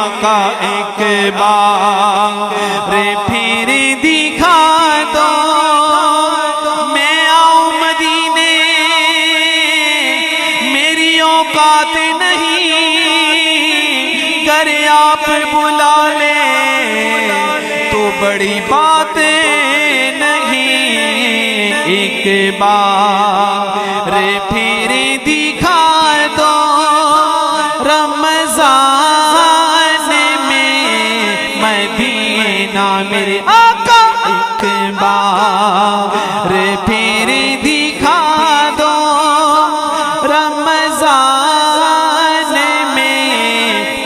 آقا ایک بار پھر دکھا دو، میں آؤں مدینے میری اوقات نہیں، گر آپ بلا لے تو بڑی بات نہیں، ایک بار پھر دکھا دو رمضان میں مدینہ میرے آقا، ایک بار پھر دکھا دو رمضان میں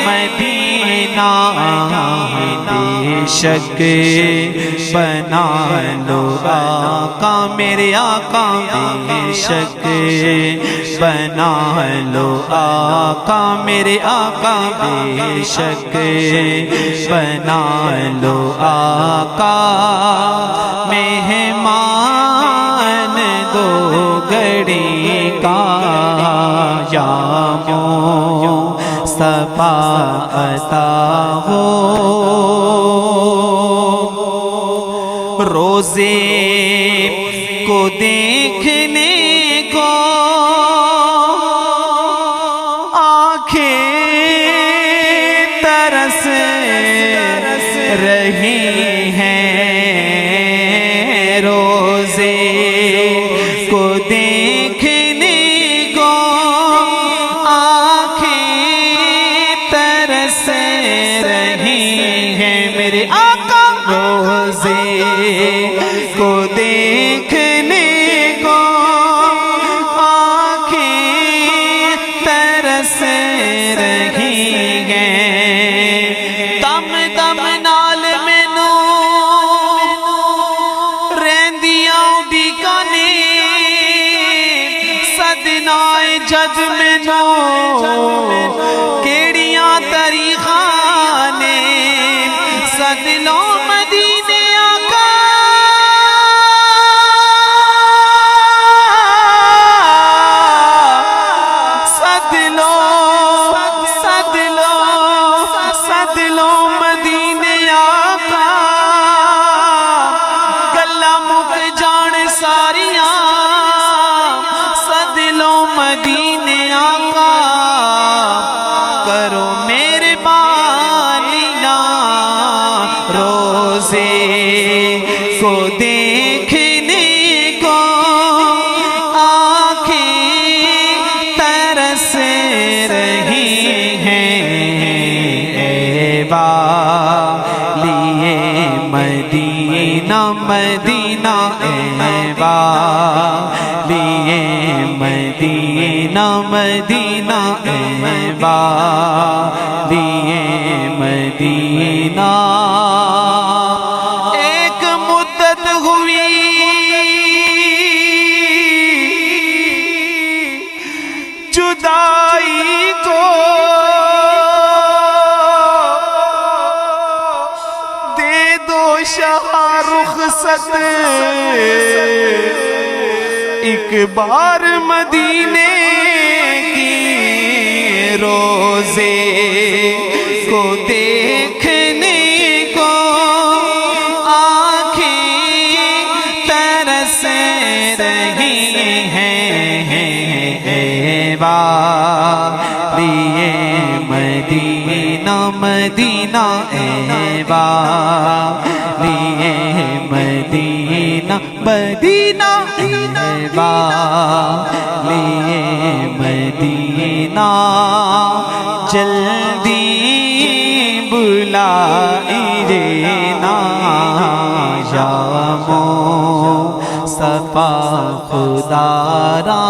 مدینہ، بے شک بنا لو آقا میرے آقا، بے شک بنا لو آقا میرے آقا، بے شک بنا لو آقا، مہمان دو گھڑی کا یا مصطفیٰ عطا ہو، روزے کو دیکھنے کو آنکھیں ترس رہی ہیں، روزے کو دیکھنے کو آنکھیں ترس رہی ہیں میرے آقا، روزے کو دیکھنے کو آنکھیں ترس رہی ہیں، دم دم نال مینوں رہندیاں ڈیکانے، سدنائے جد مینوں کیڑیاں طریقاں نے، سد لو مدینے آقا، سد لو سد لو سد لو مدینے آقا، گلا مک جان ساریاں، سد لو مدینے آقا، کرو مہربانی نا، روزے کو دیکھنے کو آنکھیں ترس رہی ہیں، اے والیے مدینہ مدینہ، اے والیے مدینہ مدینہ، اے والیے مدینہ، ایک مدت ہوئی جدائی کو، دے دو شاہ رخصت ایک بار مدینے کی، روزے کو دیکھنے کو آنکھیں ترس رہی ہیں، اے والیے مدینہ مدینہ، اے والیے مدینہ مدینہ، اے والیے مدینہ، جلدی بلائیے نا یا مصطفیٰ خدا را،